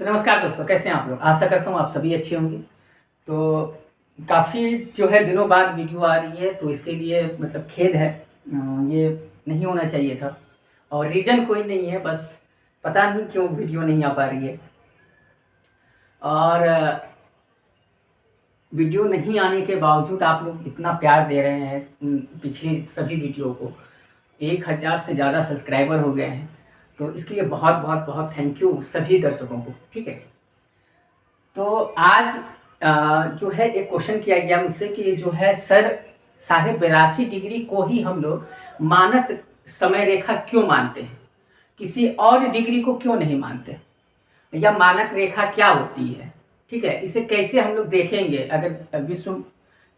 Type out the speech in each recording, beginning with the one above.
तो नमस्कार दोस्तों, कैसे हैं आप लोग। आशा करता हूँ आप सभी अच्छे होंगे। तो काफ़ी जो है दिनों बाद वीडियो आ रही है, तो इसके लिए मतलब खेद है। ये नहीं होना चाहिए था और रीज़न कोई नहीं है, बस पता नहीं क्यों वीडियो नहीं आ पा रही है। और वीडियो नहीं आने के बावजूद आप लोग इतना प्यार दे रहे हैं पिछली सभी वीडियो को। 1000 से ज़्यादा सब्सक्राइबर हो गए हैं, तो इसके लिए बहुत बहुत बहुत थैंक यू सभी दर्शकों को। ठीक है, तो आज जो है एक क्वेश्चन किया गया मुझसे कि जो है सर 82.5 डिग्री को ही हम लोग मानक समय रेखा क्यों मानते हैं, किसी और डिग्री को क्यों नहीं मानते, या मानक रेखा क्या होती है। ठीक है, इसे कैसे हम लोग देखेंगे, अगर विश्व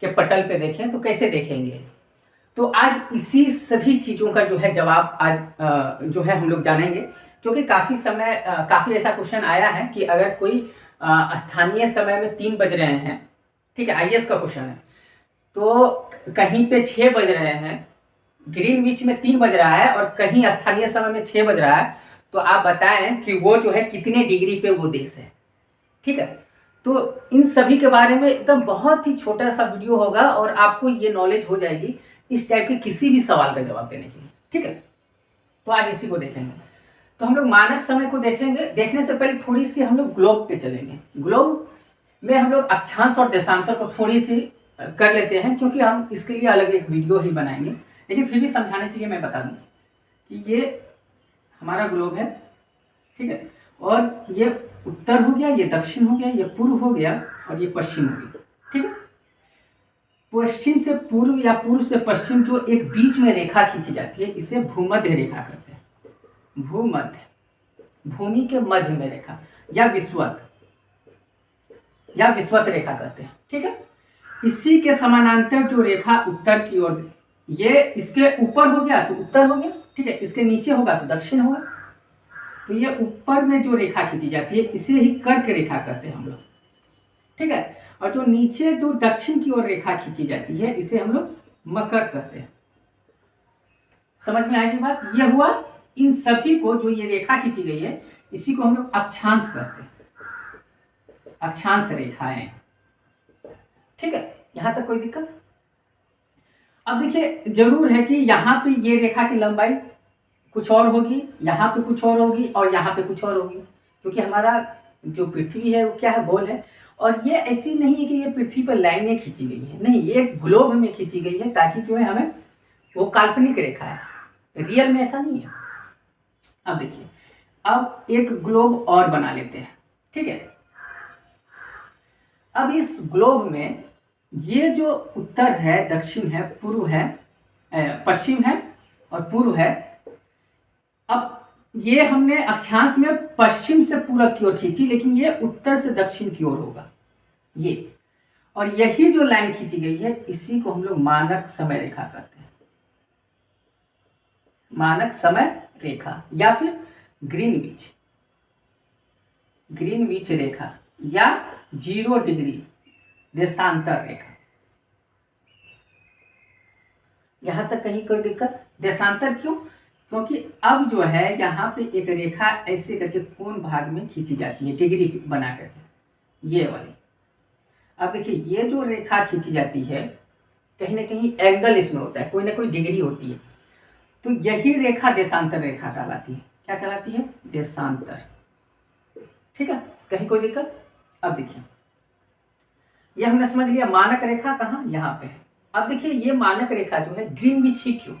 के पटल पे देखें तो कैसे देखेंगे। तो आज इसी सभी चीज़ों का जो है जवाब आज जो है हम लोग जानेंगे, क्योंकि काफ़ी ऐसा क्वेश्चन आया है कि अगर कोई स्थानीय समय में 3 बज रहे हैं, ठीक है, आईएएस का क्वेश्चन है, तो कहीं पे 6 बज रहे हैं, ग्रीनविच में 3 बज रहा है और कहीं स्थानीय समय में 6 बज रहा है, तो आप बताएं कि वो जो है कितने डिग्री पे वो देश है। ठीक है, तो इन सभी के बारे में एकदम बहुत ही छोटा सा वीडियो होगा और आपको ये नॉलेज हो जाएगी इस टाइप के किसी भी सवाल का जवाब देने के लिए। ठीक है, तो आज इसी को देखेंगे। तो हम लोग मानक समय को देखेंगे। देखने से पहले थोड़ी सी हम लोग ग्लोब पे चलेंगे। ग्लोब में हम लोग अक्षांश और देशांतर को थोड़ी सी कर लेते हैं, क्योंकि हम इसके लिए अलग एक वीडियो ही बनाएंगे, लेकिन फिर भी समझाने के लिए मैं बता दूं कि ये हमारा ग्लोब है। ठीक है, और ये उत्तर हो गया, ये दक्षिण हो गया, ये पूर्व हो गया और ये पश्चिम हो गया। ठीक है, पश्चिम से पूर्व या पूर्व से पश्चिम जो एक बीच में रेखा खींची जाती है, इसे भूमध्य रेखा कहते हैं। भूमध्य, भूमि के मध्य में रेखा, या विषुवत रेखा कहते हैं। ठीक है, इसी के समानांतर जो रेखा उत्तर की ओर, ये इसके ऊपर हो गया तो उत्तर हो गया। ठीक है, इसके नीचे होगा तो दक्षिण होगा। तो ये ऊपर में जो रेखा खींची जाती है इसे ही कर्क रेखा कहते हैं हम लोग। ठीक है, और जो नीचे जो दक्षिण की ओर रेखा खींची जाती है इसे हम लोग मकर कहते हैं। समझ में आएगी बात। ये हुआ इन सभी को, जो ये रेखा खींची गई है इसी को हम लोग अक्षांश कहते हैं, अक्षांश रेखाएं। ठीक है, यहां तक कोई दिक्कत। अब देखिए, जरूर है कि यहाँ पे ये रेखा की लंबाई कुछ और होगी, यहाँ पे कुछ और होगी और यहाँ पे कुछ और होगी, क्योंकि हमारा जो पृथ्वी है वो क्या है, गोल है। और ये ऐसी नहीं है कि ये पृथ्वी पर लाइनें खींची गई है, नहीं, ये ग्लोब में खींची गई है, ताकि जो है हमें वो काल्पनिक रेखा है, रियल में ऐसा नहीं है। अब देखिए, अब एक ग्लोब और बना लेते हैं। ठीक है, अब इस ग्लोब में ये जो उत्तर है, दक्षिण है, पूर्व है, पश्चिम है और पूर्व है। अब ये हमने अक्षांश में पश्चिम से पूरब की ओर खींची, लेकिन ये उत्तर से दक्षिण की ओर होगा ये। और यही जो लाइन खींची गई है इसी को हम लोग मानक समय रेखा कहते हैं, मानक समय रेखा, या फिर ग्रीनविच रेखा, या 0 डिग्री देशांतर रेखा। यहां तक कहीं कोई दिक्कत। देशांतर क्यों? क्योंकि अब जो है यहाँ पे एक रेखा ऐसे करके कोण भाग में खींची जाती है, डिग्री बना करके, ये वाली। अब देखिए, ये जो रेखा खींची जाती है कहीं ना कहीं एंगल इसमें होता है, कोई ना कोई डिग्री होती है, तो यही रेखा देशांतर रेखा कहलाती है। क्या कहलाती है? देशांतर। ठीक है, कहीं कोई दिक्कत। अब देखिए, ये हमने समझ लिया मानक रेखा कहाँ, यहाँ पे है। अब देखिए, ये मानक रेखा जो है ग्रीनविच ही क्यों,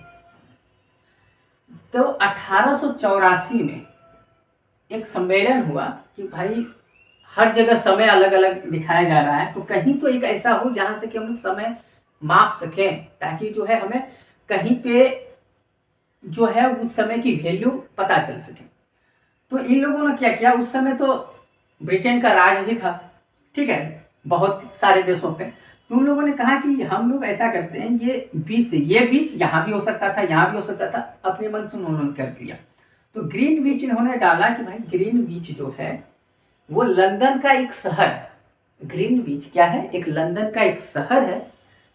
तो 1884 में एक सम्मेलन हुआ कि भाई हर जगह समय अलग अलग दिखाया जा रहा है, तो कहीं तो एक ऐसा हो जहां से कि हम लोग समय माप सकें, ताकि जो है हमें कहीं पे जो है उस समय की वैल्यू पता चल सके। तो इन लोगों ने क्या किया, उस समय तो ब्रिटेन का राज ही था, ठीक है, बहुत सारे देशों पे। तो उन लोगों ने कहा कि हम लोग ऐसा करते हैं, ये बीच यहाँ भी हो सकता था, यहाँ भी हो सकता था, अपने मन से उन्होंने कर दिया। तो ग्रीनविच इन्होंने डाला कि भाई ग्रीनविच जो है वो लंदन का एक शहर, ग्रीनविच क्या है, एक लंदन का एक शहर है,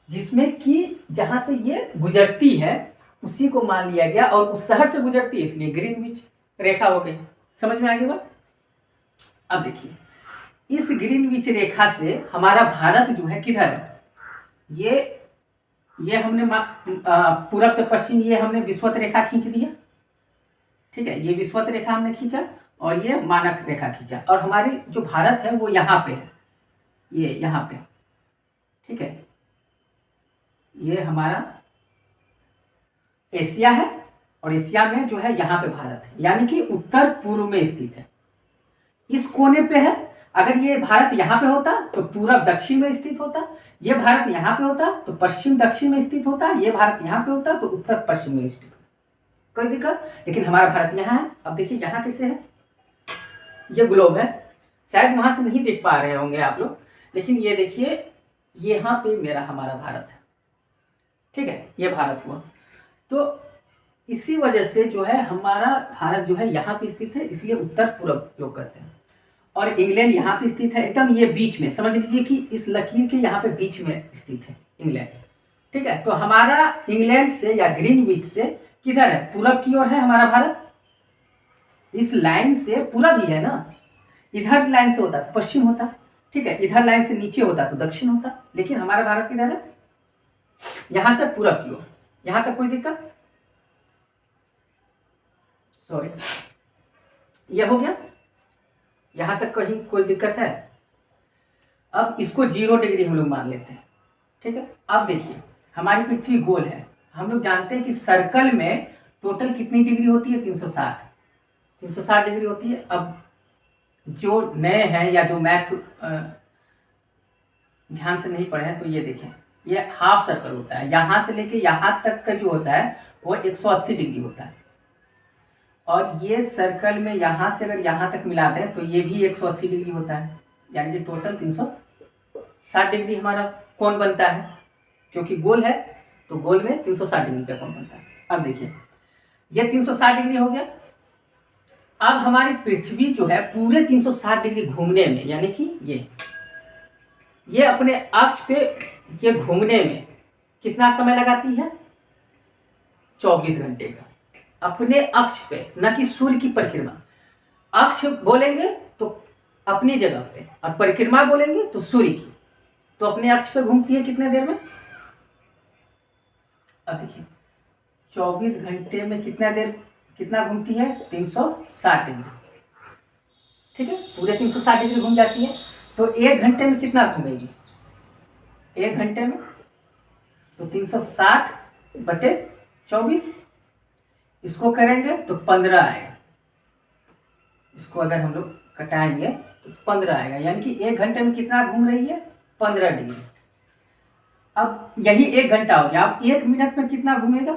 जिसमें कि जहाँ से ये गुजरती है उसी को मान लिया गया, और उस शहर से गुजरती है इसलिए ग्रीनविच रेखा हो गई। समझ में आ गई बात। अब देखिए, इस ग्रीनविच रेखा से हमारा भारत जो है किधर है, ये हमने पूरब से पश्चिम ये हमने विषुवत रेखा खींच दिया। ठीक है, ये विषुवत रेखा हमने खींचा और ये मानक रेखा खींचा, और हमारी जो भारत है वो यहाँ पे है, ये यहाँ पे। ठीक है, ये हमारा एशिया है और एशिया में जो है यहाँ पे भारत है, यानी कि उत्तर पूर्व में स्थित है, इस कोने पे है। अगर ये भारत यहाँ पे होता तो पूरब दक्षिण में स्थित होता, ये भारत यहाँ पे होता तो पश्चिम दक्षिण में स्थित होता, ये भारत यहाँ पे होता तो उत्तर पश्चिम में स्थित होता, कोई दिक्कत। लेकिन हमारा भारत यहाँ है। अब देखिए यहाँ कैसे है, ये ग्लोब है, शायद वहां से नहीं देख पा रहे होंगे आप लोग, लेकिन ये देखिए यहाँ पे हमारा भारत है। ठीक है, ये भारत हुआ। तो इसी वजह से जो है हमारा भारत जो है यहाँ पे स्थित है, इसलिए उत्तर पूर्व लोग कहते हैं। और इंग्लैंड यहाँ पे स्थित है एकदम ये बीच में, समझ लीजिए कि इस लकीर के यहाँ पे बीच में स्थित है इंग्लैंड। ठीक है, तो हमारा इंग्लैंड से या ग्रीनविच से किधर है, पूरब की ओर है हमारा भारत। इस लाइन से पूरब ही है ना, इधर लाइन से होता तो पश्चिम होता। ठीक है, इधर लाइन से नीचे होता तो दक्षिण होता, लेकिन हमारा भारत किधर है, यहां से पूरब की ओर। यहां तक कोई दिक्कत, सॉरी, ये हो गया, यहां तक कहीं कोई दिक्कत है। अब इसको 0 डिग्री हम लोग मान लेते हैं। ठीक है, अब देखिए हमारी पृथ्वी गोल है, हम लोग जानते हैं कि सर्कल में टोटल कितनी डिग्री होती है, 360 डिग्री होती है। अब जो नए हैं या जो मैथ ध्यान से नहीं पढ़े हैं तो ये देखें, ये हाफ सर्कल होता है, यहाँ से लेके यहाँ तक का जो होता है वो 180 डिग्री होता है। और ये सर्कल में यहाँ से अगर यहाँ तक मिलाते हैं तो ये भी 180 डिग्री होता है, यानी कि टोटल 360 डिग्री हमारा कोण बनता है। क्योंकि गोल है तो गोल में 360 डिग्री का कोण बनता है। अब देखिए ये 360 डिग्री हो गया। अब हमारी पृथ्वी जो है पूरे 360 डिग्री घूमने में, यानी कि ये अपने अक्ष पे ये घूमने में कितना समय लगाती है, 24 घंटे का, अपने अक्ष पे, न कि सूर्य की परिक्रमा। अक्ष बोलेंगे तो अपनी जगह पे, और परिक्रमा बोलेंगे तो सूर्य की। तो अपने अक्ष पे घूमती है कितने देर में, अब देखिए 24 घंटे में कितना घूमती है, 360 डिग्री। ठीक है, पूरे 360 डिग्री घूम जाती है। तो 1 घंटे में कितना घूमेगी, 1 घंटे में तो 360/24, इसको करेंगे तो 15 आएगा। इसको अगर हम लोग कटाएंगे तो 15 आएगा, यानी कि 1 घंटे में कितना घूम रही है, 15 डिग्री। अब यही 1 घंटा हो गया। अब 1 मिनट में कितना घूमेगा,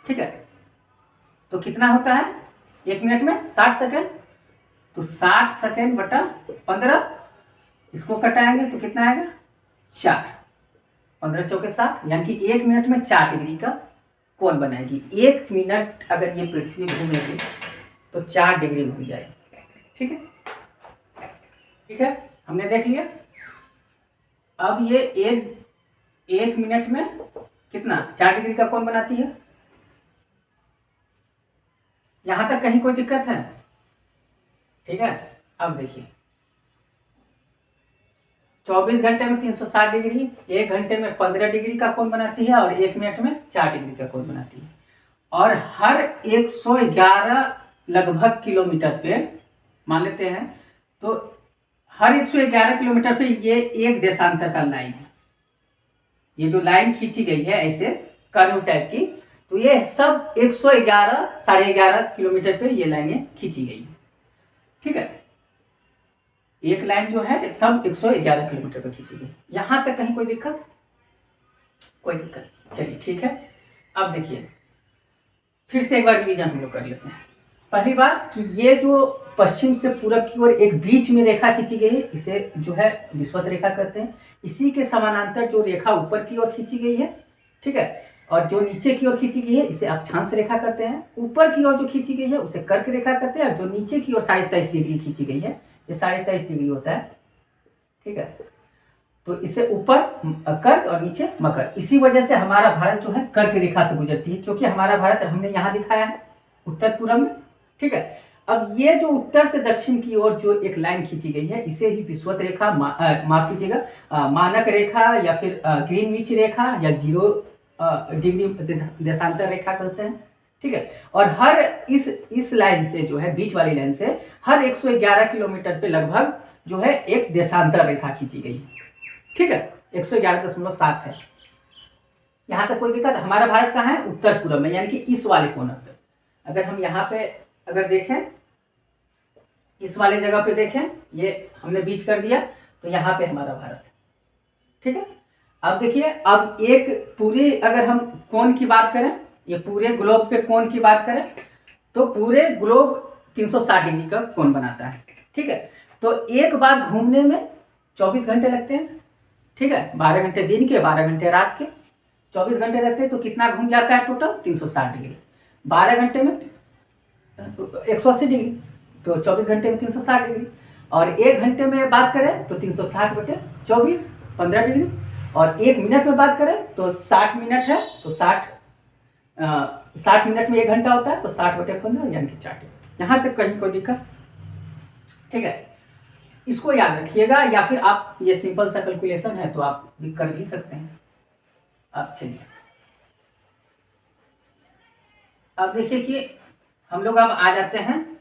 ठीक है, तो कितना होता है 1 मिनट में, 60 सेकेंड। तो 60 सेकेंड बटा 15, इसको कटाएंगे तो कितना आएगा, 4। 15 चौके 60, यानी कि 1 मिनट में 4 डिग्री का कोण बनाएगी। 1 मिनट अगर ये पृथ्वी घूमेगी तो 4 डिग्री घूम जाएगी। ठीक है, ठीक है, हमने देख लिया। अब ये एक मिनट में कितना 4 डिग्री का कोण बनाती है। यहां तक कहीं कोई दिक्कत है, ठीक है। अब देखिए 24 घंटे में 360 डिग्री, 1 घंटे में 15 डिग्री का कोण बनाती है, और 1 मिनट में 4 डिग्री का कोण बनाती है। और हर 111 लगभग किलोमीटर पे मान लेते हैं, तो हर 111 किलोमीटर पे ये एक देशांतर का लाइन है। ये जो लाइन खींची गई है ऐसे कर्व टाइप की, तो ये सब 111 साढ़े 11 किलोमीटर पे ये लाइनें खींची गई है। ठीक है, एक लाइन जो है सब 111 किलोमीटर पर खींची गई। यहां तक कहीं कोई दिक्कत, कोई दिक्कत, चलिए ठीक है। अब देखिए फिर से एक बार रिवीजन हम लोग कर लेते हैं। पहली बात कि ये जो पश्चिम से पूरब की ओर एक बीच में रेखा खींची गई है, इसे जो है विषुवत रेखा कहते हैं। इसी के समानांतर जो रेखा ऊपर की ओर खींची गई है, ठीक है, और जो नीचे की ओर खींची गई है इसे अक्षांश रेखा कहते हैं। ऊपर की ओर जो खींची गई है उसे कर्क रेखा कहते हैं, और जो नीचे की ओर 23.5 डिग्री खींची गई है, ये 23.5 डिग्री होता है। ठीक है, तो इसे ऊपर कर्क और नीचे मकर। इसी वजह से हमारा भारत जो है कर्क रेखा से गुजरती है, क्योंकि हमारा भारत हमने यहाँ दिखाया है उत्तर पूर्व में। ठीक है, अब ये जो उत्तर से दक्षिण की ओर जो एक लाइन खींची गई है, इसे ही विषुवत रेखा, माफ कीजिएगा, मानक रेखा या फिर ग्रीनविच रेखा या 0 डिग्री देशांतर रेखा कहते हैं। ठीक है, और हर इस लाइन से जो है, बीच वाली लाइन से हर 111 किलोमीटर पे लगभग जो है एक देशांतर रेखा खींची गई है। ठीक है, 111.7 है। यहाँ तक कोई दिक्कत? हमारा भारत कहाँ है? उत्तर पूर्व में, यानी कि इस वाले कोने पे। अगर हम यहाँ पे अगर देखें, इस वाले जगह पे देखें, ये हमने बीच कर दिया, तो यहाँ पे हमारा भारत है। ठीक है, अब देखिए, अब एक पूरे अगर हम कोण की बात करें, ये पूरे ग्लोब पे कोण की बात करें, तो पूरे ग्लोब 360 डिग्री का कोण बनाता है। ठीक है, तो एक बार घूमने में 24 घंटे लगते हैं। ठीक है, 12 घंटे दिन के, 12 घंटे रात के, 24 घंटे लगते हैं। तो कितना घूम जाता है टोटल? 360 डिग्री। 12 घंटे में 180 डिग्री, तो 24 घंटे में 360 डिग्री। और 1 घंटे में बात करें तो 360/24, 15 डिग्री। और 1 मिनट में बात करें तो 60 मिनट है, तो 60 मिनट में 1 घंटा होता है, तो 60/15 यानी कि 4 डिग्री। यहाँ तक कहीं कोई दिक्कत? ठीक है, इसको याद रखिएगा, या फिर आप ये सिंपल सा कैलकुलेशन है तो आप भी कर भी सकते हैं। अब चलिए, अब देखिए कि हम लोग अब आ जाते हैं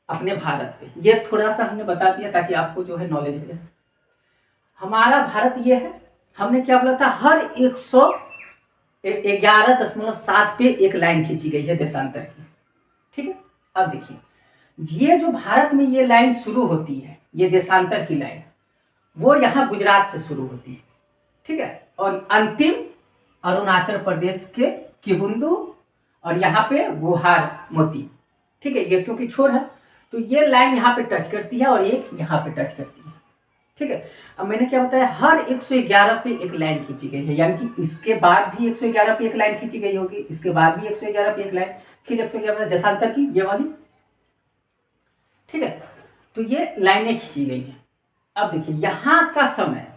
अपने भारत पे। ये थोड़ा सा हमने बता दिया ताकि आपको जो है नॉलेज हो जाए। हमारा भारत ये है, हमने क्या बोला था, हर 111.7 पे एक लाइन खींची गई है देशांतर की। ठीक है, अब देखिए, ये जो भारत में ये लाइन शुरू होती है, ये देशांतर की लाइन, वो यहाँ गुजरात से शुरू होती है। ठीक है, और अंतिम अरुणाचल प्रदेश के किबुंदु और यहाँ पे गुहार मोती। ठीक है, ये क्योंकि छोर है, तो ये लाइन यहाँ पे टच करती है और एक यहाँ पे टच करती है। ठीक है, अब मैंने क्या बताया, हर 111 पे एक लाइन खींची गई है, यानी कि इसके बाद भी 111 पे एक लाइन खींची गई होगी, इसके बाद भी 111 पे एक लाइन, फिर 111 देशांतर की ये वाली। ठीक है, तो ये लाइनें खींची गई हैं। अब देखिए, यहाँ का समय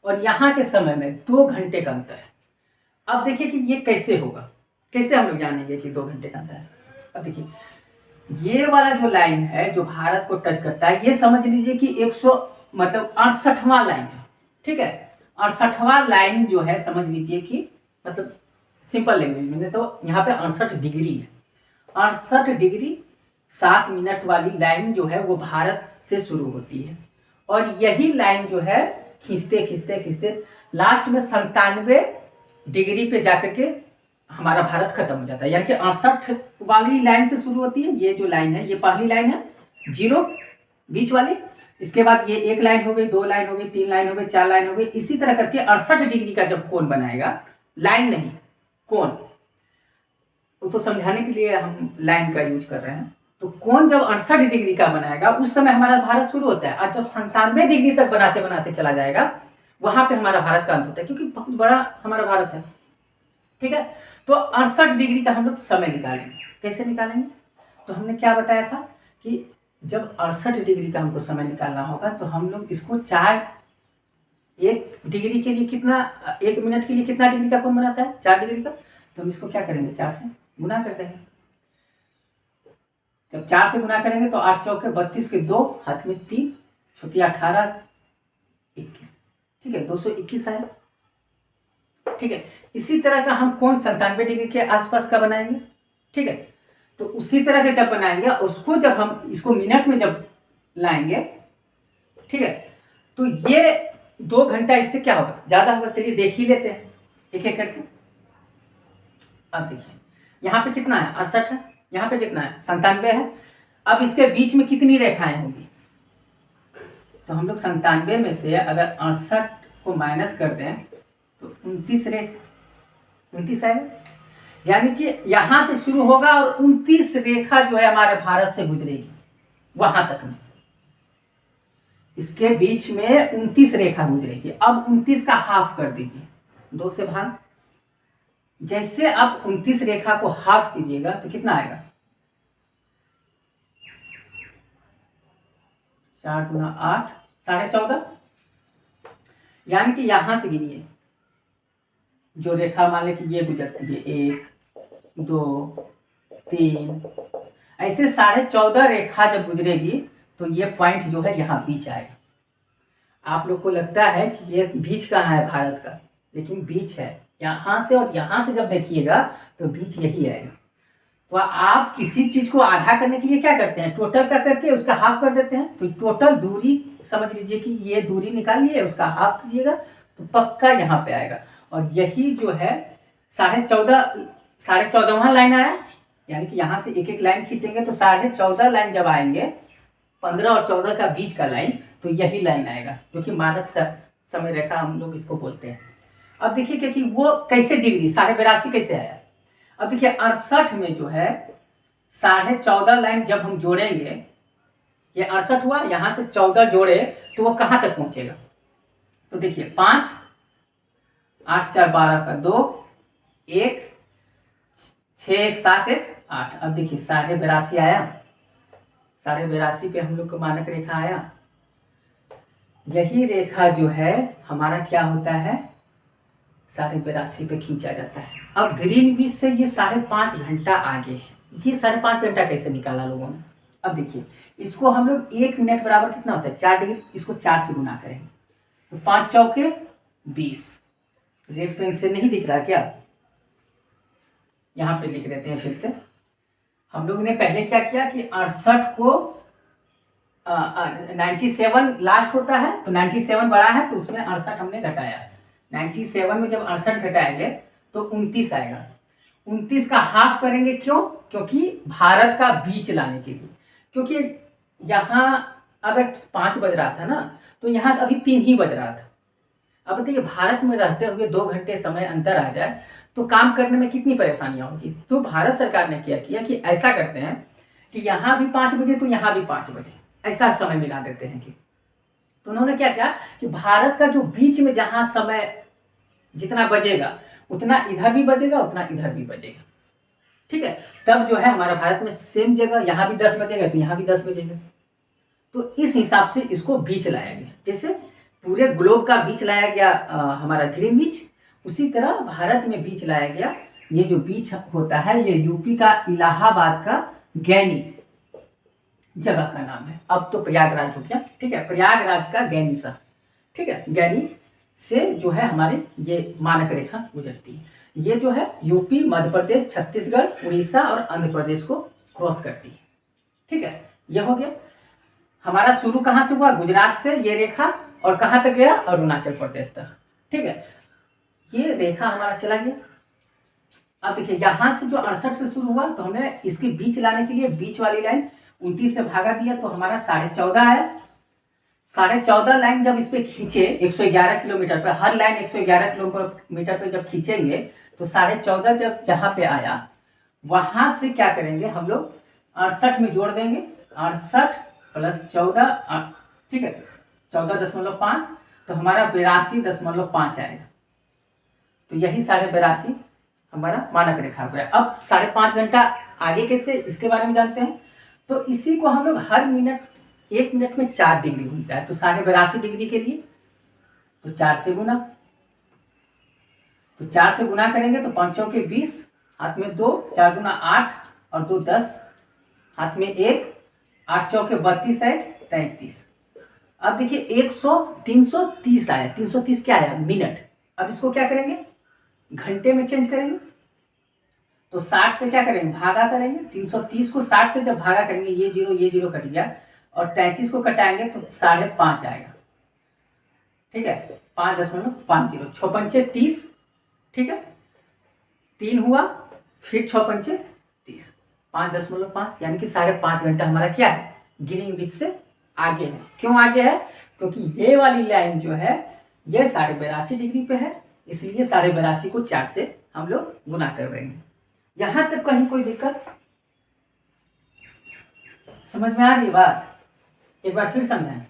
और यहाँ के समय में 2 घंटे का अंतर है। अब देखिए कि ये कैसे होगा, कैसे हम लोग जानेंगे कि 2 घंटे का अंतर है। अब देखिए, ये वाला जो लाइन है जो भारत को टच करता है, ये समझ लीजिए कि 68वां लाइन है। ठीक है, 68वां लाइन जो है, समझ लीजिए कि मतलब सिंपल लैंग्वेज में तो यहाँ पे 68 डिग्री है। 68 डिग्री 7 मिनट वाली लाइन जो है वो भारत से शुरू होती है, और यही लाइन जो है खींचते खींचते खींचते लास्ट में 97 डिग्री पे जाकर के हमारा भारत खत्म हो जाता है। यानी कि 68 वाली लाइन से शुरू होती है, ये जो लाइन है, ये पहली लाइन है 0 बीच वाली। इसके बाद ये 1 लाइन हो गई, 2 लाइन हो गई, 3 लाइन हो गई, 4 लाइन हो गई। इसी तरह करके 68 डिग्री का जब कोण बनाएगा, लाइन नहीं कोण, तो समझाने के लिए हम लाइन का यूज कर रहे हैं। तो कोण जब 68 डिग्री का बनाएगा, उस समय हमारा भारत शुरू होता है, और जब 97 डिग्री तक बनाते बनाते चला जाएगा, वहां पे हमारा भारत का अंत होता है, क्योंकि बहुत बड़ा हमारा भारत है। ठीक है, तो 68 डिग्री का हम लोग समय निकालेंगे। कैसे निकालेंगे? तो हमने क्या बताया था कि जब 68 डिग्री का हमको समय निकालना होगा, तो हम लोग इसको 1 डिग्री के लिए कितना, 1 मिनट के लिए कितना डिग्री का कोण बनाता है? 4 डिग्री का। तो हम इसको क्या करेंगे, 4 से गुना कर देंगे। जब 4 से गुना करेंगे तो 8 चौके 32 के 2, हाथ में 3, छुट्टी 18, 21। ठीक है, 221 आया। ठीक है, इसी तरह का हम कोण 97 डिग्री के आसपास का बनाएंगे। ठीक है, तो उसी तरह के जब बनाएंगे, उसको जब हम इसको मिनट में जब लाएंगे, ठीक है, तो ये 2 घंटा इससे क्या होगा, ज्यादा होगा। चलिए देख ही लेते हैं एक एक करके। अब देखिए, यहाँ पे कितना है, 68 है, यहाँ पे कितना है, 97 है। अब इसके बीच में कितनी रेखाएं होंगी, तो हम लोग 97 में से अगर 68 को माइनस कर दें तो 29 आएगा। यानी कि यहां से शुरू होगा और 29 रेखा जो है हमारे भारत से गुजरेगी वहां तक में, इसके बीच में 29 रेखा गुजरेगी। अब 29 का हाफ कर दीजिए, 2 से भाग। जैसे आप 29 रेखा को हाफ कीजिएगा तो कितना आएगा, 4 गुना 8, 14.5। यानी कि यहां से गिनिए, जो रेखा मान लें कि ये गुजरती है, 1 2 3, ऐसे 14.5 रेखा जब गुजरेगी तो ये पॉइंट जो है यहाँ बीच आएगा। आप लोग को लगता है कि ये बीच कहाँ है भारत का, लेकिन बीच है यहाँ से, और यहाँ से जब देखिएगा तो बीच यही आएगा। तो आप किसी चीज को आधा करने के लिए क्या करते हैं, टोटल का करके उसका हाफ कर देते हैं। तो टोटल दूरी समझ लीजिए कि ये दूरी निकाल लिए, उसका हाफ कीजिएगा तो पक्का यहाँ पे आएगा। और यही जो है 14.5वां लाइन आया, यानी कि यहाँ से एक एक लाइन खींचेंगे तो 14.5 लाइन जब आएंगे, 15 और 14 का बीच का लाइन, तो यही लाइन आएगा जो कि मानक समय रेखा हम लोग इसको बोलते हैं। अब देखिए कि वो कैसे डिग्री 82.5 कैसे आया। अब देखिए 68 में जो है 14.5 लाइन जब हम जोड़ेंगे, ये 68 हुआ, यहाँ से 14 जोड़े तो वो कहाँ तक पहुंचेगा। तो देखिए 5, 8 4 12 का 2, 1, 6 1 7 1 8। अब देखिए 82.5 आया, 82.5 पे हम लोग को मानक रेखा आया। यही रेखा जो है हमारा क्या होता है, 82.5 पे खींचा जाता है। अब ग्रीनविच से ये 5.5 घंटा आगे है। ये 5.5 घंटा कैसे निकाला लोगों ने। अब देखिए इसको हम लोग 1 मिनट बराबर कितना होता है 4 डिग्री, इसको 4 से गुना करेंगे तो 5 चौके 20। रेड पेन से नहीं दिख रहा क्या, यहाँ पे लिख देते हैं फिर से। हम लोग ने पहले क्या किया कि 68 को 97 लास्ट होता है, तो 97 बड़ा है तो उसमें 68 हमने घटाया। 97 में जब 68 घटाएंगे तो 29 आएगा। 29 का हाफ करेंगे, क्यों, क्योंकि भारत का बीच लाने के लिए। क्योंकि यहाँ अगर 5 बज रहा था ना, तो यहाँ अभी 3 ही बज रहा था। अब बताइए भारत में रहते हुए 2 घंटे समय अंतर आ जाए तो काम करने में कितनी परेशानियां होगी। तो भारत सरकार ने क्या किया कि ऐसा करते हैं कि यहाँ भी 5 बजे तो यहाँ भी 5 बजे, ऐसा समय मिला देते हैं। कि तो उन्होंने क्या किया कि भारत का जो बीच में जहां समय जितना बजेगा उतना इधर भी बजेगा, उतना इधर भी बजेगा, ठीक है। तब जो है हमारा भारत में सेम जगह, यहाँ भी 10 बजेगा तो यहाँ भी 10 बजेगा। तो इस हिसाब से इसको बीच लाया गया। जैसे पूरे ग्लोब का बीच लाया गया हमारा ग्रीनविच, उसी तरह भारत में बीच लाया गया। ये जो बीच होता है ये यूपी का इलाहाबाद का गैनी जगह का नाम है। अब तो प्रयागराज हो गया, ठीक है, प्रयागराज का गैनी सा, ठीक है। गैनी से जो है हमारे ये मानक रेखा गुजरती है। ये जो है यूपी, मध्य प्रदेश, छत्तीसगढ़, उड़ीसा और आंध्र प्रदेश को क्रॉस करती है, ठीक है। ये हो गया हमारा। शुरू कहाँ से हुआ, गुजरात से ये रेखा, और कहाँ तक गया, अरुणाचल प्रदेश तक, ठीक है। ये रेखा हमारा चला गया। अब देखिए यहाँ से जो 68 से शुरू हुआ तो हमने इसके बीच लाने के लिए बीच वाली लाइन 29 से भागा दिया तो हमारा 14.5 आया। 14.5 लाइन जब इस पे खींचे 111 किलोमीटर पे, हर लाइन 111 किलोमीटर पे जब खींचेंगे तो 14.5 जब जहाँ पे आया वहां से क्या करेंगे हम लोग 68 में जोड़ देंगे। 68 + 14, ठीक है, 14.5 तो हमारा 82.5 आएगा। तो यही 82.5 हमारा मानक रेखा हो गया। अब 5.5 घंटा आगे कैसे, इसके बारे में जानते हैं। तो इसी को हम लोग हर मिनट 1 मिनट में 4 डिग्री घूमता है। तो 82.5 डिग्री के लिए तो 4 से गुना, तो 4 से गुना करेंगे तो 5 चौके 20, हाथ में 2, 4 दूना 8 और 2 10, हाथ में 1, 8 चौके 32 है 33। अब देखिए 330 आया। 330 क्या आया, मिनट। अब इसको क्या करेंगे, घंटे में चेंज करेंगे। तो 60 से क्या करेंगे, भागा करेंगे। 330 को 60 से जब भागा करेंगे, ये जीरो कट गया, और 33 को कटाएंगे तो 5.5 आएगा, ठीक है। 5.50, 6 पंचे 30, ठीक है। 3 हुआ, फिर 6 पंचे 30, 5.5 यानी कि 5.5 घंटा हमारा क्या है, ग्रीनविच से आगे है। क्यों आगे है, क्योंकि ये वाली लाइन जो है ये 82.5 डिग्री पे है, इसलिए 82.5 को 4 से हम लोग गुना कर देंगे। यहां तक कहीं कोई दिक्कत, समझ में आ रही बात, एक बार फिर समझाएं।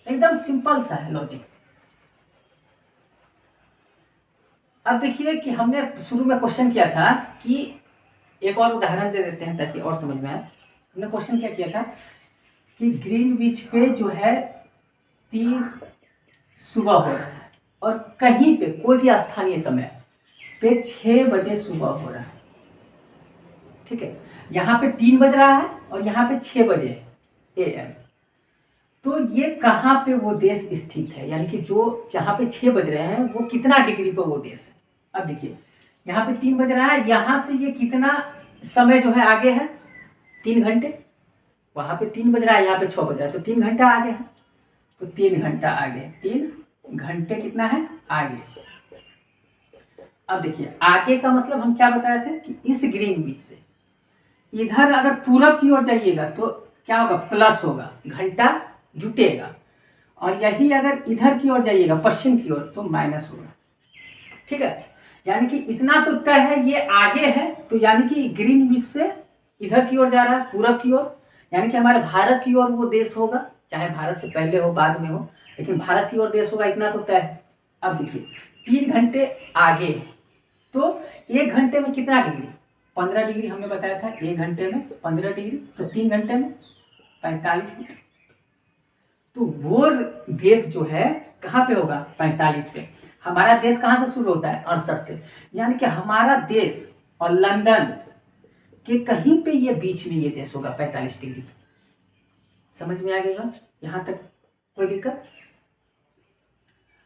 एकदम सिंपल सा है लॉजिक। अब देखिए कि हमने शुरू में क्वेश्चन किया था कि एक और उदाहरण दे देते हैं ताकि और समझ में आए। हमने क्वेश्चन क्या किया था कि ग्रीनविच पे जो है 3 सुबह हो रहा है और कहीं पे कोई भी स्थानीय समय पे 6 बजे सुबह हो रहा है, ठीक है। यहाँ पे 3 बज रहा है और यहाँ पे 6 बजे AM। तो ये कहाँ पे वो देश स्थित है, यानी कि जो जहाँ पे 6 बज रहे हैं वो कितना डिग्री पे वो देश है। अब देखिए यहाँ पे 3 बज रहा है, यहाँ से ये कितना समय जो है आगे है, 3 घंटे। वहाँ पे 3 बज रहा है, यहाँ पे 6 बज रहा है, तो 3 घंटा आगे है। तो 3 घंटा आगे, 3 घंटे कितना है आगे। अब देखिए आगे का मतलब हम क्या बताए थे कि इस ग्रीनविच से इधर अगर पूरब की ओर जाइएगा तो क्या होगा, प्लस होगा, घंटा जुटेगा। और यही अगर इधर की ओर जाइएगा पश्चिम की ओर तो माइनस होगा। ठीक है, यानी कि इतना तो तय है, ये आगे है, तो यानी कि ग्रीनविच से इधर की ओर जा रहा है, पूरब की ओर, यानी कि हमारे भारत की ओर वो देश होगा, चाहे भारत से पहले हो बाद में हो, लेकिन भारत की ओर देश होगा, इतना तो तय है। अब देखिए 3 घंटे आगे, तो 1 घंटे में कितना डिग्री, 15 डिग्री हमने बताया था, 1 घंटे में 15 डिग्री, तो 3 घंटे में 45 डिग्री। तो वो देश जो है कहाँ पे होगा, 45 पे। हमारा देश कहाँ से शुरू होता है, 68 से, यानी कि हमारा देश और लंदन के कहीं पे ये बीच में ये देश होगा 45 डिग्री। समझ में आ गई बात, यहाँ तक कोई दिक्कत?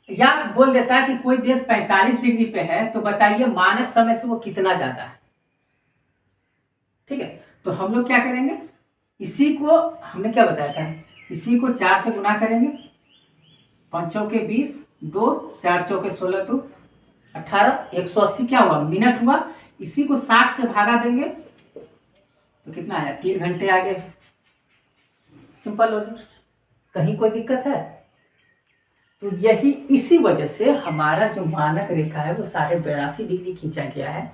या बोल देता है कि कोई देश 45 डिग्री पे है, तो बताइए मानक समय से वो कितना ज्यादा है। ठीक है, तो हम लोग क्या करेंगे, इसी को हमने क्या बताया था, इसी को 4 से गुना करेंगे, 5 चौके 20, 2 4 चौके 16, 2 18, 180 क्या हुआ, मिनट हुआ। इसी को 60 से भागा देंगे तो कितना आया, 3 घंटे आगे। सिंपल लॉजिक, कहीं कोई दिक्कत है? तो यही इसी वजह से हमारा जो मानक रेखा है वो 82.5 डिग्री खींचा गया है,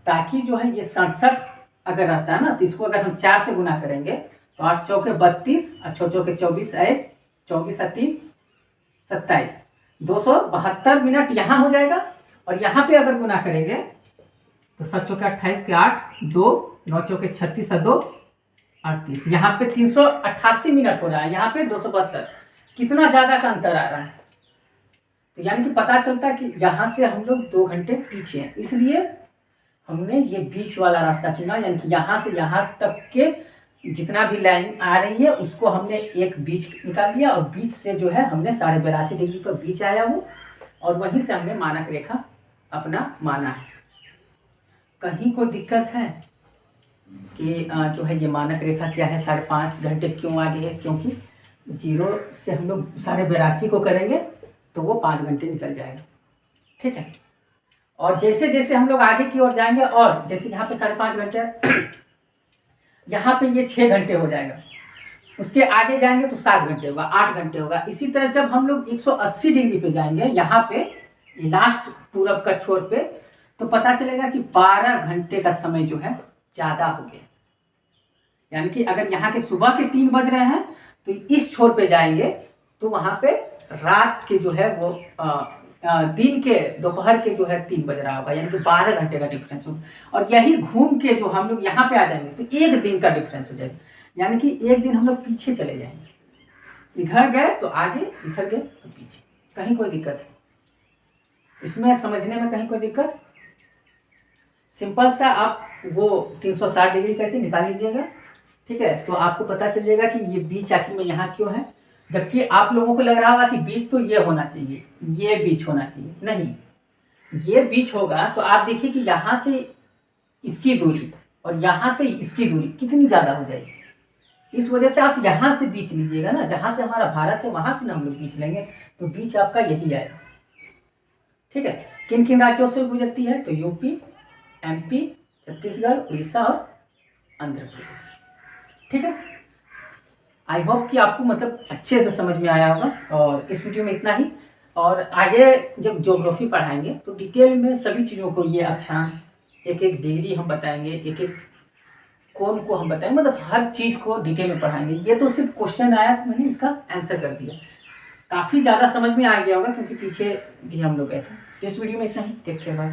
ताकि जो है ये 67 अगर रहता है ना, तो इसको अगर हम 4 से गुना करेंगे तो 8 चौके 32, 8 चौके 24, 24 3 27, 272 मिनट यहाँ हो जाएगा। और यहाँ पे अगर गुना करेंगे तो 7 चौके 28 के 8, 2 9 चौके 36 2 38, यहाँ पे 388 मिनट हो रहा है, यहाँ पे 272, कितना ज्यादा का अंतर आ रहा है। तो यानी कि पता चलता है कि यहाँ से हम लोग 2 घंटे पीछे हैं, इसलिए हमने ये बीच वाला रास्ता चुना, यानी कि यहाँ से यहाँ तक के जितना भी लाइन आ रही है उसको हमने एक बीच निकाल दिया, और बीच से जो है हमने 82.5 डिग्री पर बीच आया वो, और वहीं से हमने मानक रेखा अपना माना है। कहीं कोई दिक्कत है कि जो है ये मानक रेखा क्या है, 5.5 घंटे क्यों आगे है? क्योंकि 0 से हम लोग 82.5 को करेंगे तो वो 5 घंटे निकल जाएगा। ठीक है, और जैसे जैसे हम लोग आगे की ओर जाएंगे, और जैसे यहाँ पे 5.5 घंटे यहाँ पे ये 6 घंटे हो जाएगा, उसके आगे जाएंगे तो 7 घंटे होगा, 8 घंटे होगा। इसी तरह जब हम लोग 180 डिग्री पे जाएंगे, यहाँ पे लास्ट पूरब का छोर पे, तो पता चलेगा कि 12 घंटे का समय जो है ज़्यादा हो गया। यानी कि अगर यहाँ के सुबह के 3 बज रहे हैं तो इस छोर पे जाएंगे तो वहाँ पे रात के जो है वो दिन के दोपहर के जो है 3 बज रहा होगा, यानी कि 12 घंटे का डिफरेंस होगा। और यही घूम के जो हम लोग यहाँ पे आ जाएंगे तो 1 दिन का डिफरेंस हो जाएगा, यानी कि 1 दिन हम लोग पीछे चले जाएंगे। इधर गए तो आगे, इधर गए तो पीछे। कहीं कोई दिक्कत है इसमें, समझने में कहीं कोई दिक्कत? सिंपल सा आप वो 360 डिग्री करके निकाल लीजिएगा। ठीक है, तो आपको पता चलिएगा कि ये बीच आखिर में यहाँ क्यों है, जबकि आप लोगों को लग रहा होगा कि बीच तो ये होना चाहिए, ये बीच होना चाहिए। नहीं, ये बीच होगा तो आप देखिए कि यहाँ से इसकी दूरी और यहाँ से इसकी दूरी कितनी ज़्यादा हो जाएगी। इस वजह से आप यहाँ से बीच लीजिएगा ना, जहाँ से हमारा भारत है वहाँ से ना हम लोग बीच लेंगे, तो बीच आपका यही आएगा। ठीक है, किन किन राज्यों से गुजरती है? तो यूपी, MP, छत्तीसगढ़, उड़ीसा और आंध्र प्रदेश। ठीक है, आई होप कि आपको मतलब अच्छे से समझ में आया होगा। और इस वीडियो में इतना ही, और आगे जब ज्योग्राफी पढ़ाएंगे तो डिटेल में सभी चीज़ों को, ये अक्षांश, एक एक डिग्री हम बताएंगे, एक एक कोण को हम बताएंगे, मतलब हर चीज़ को डिटेल में पढ़ाएंगे। ये तो सिर्फ क्वेश्चन आया तो मैंने इसका आंसर कर दिया, काफ़ी ज़्यादा समझ में आ गया होगा क्योंकि पीछे भी हम लोग गए थे। इस वीडियो में इतना ही, टेक केयर, बाय।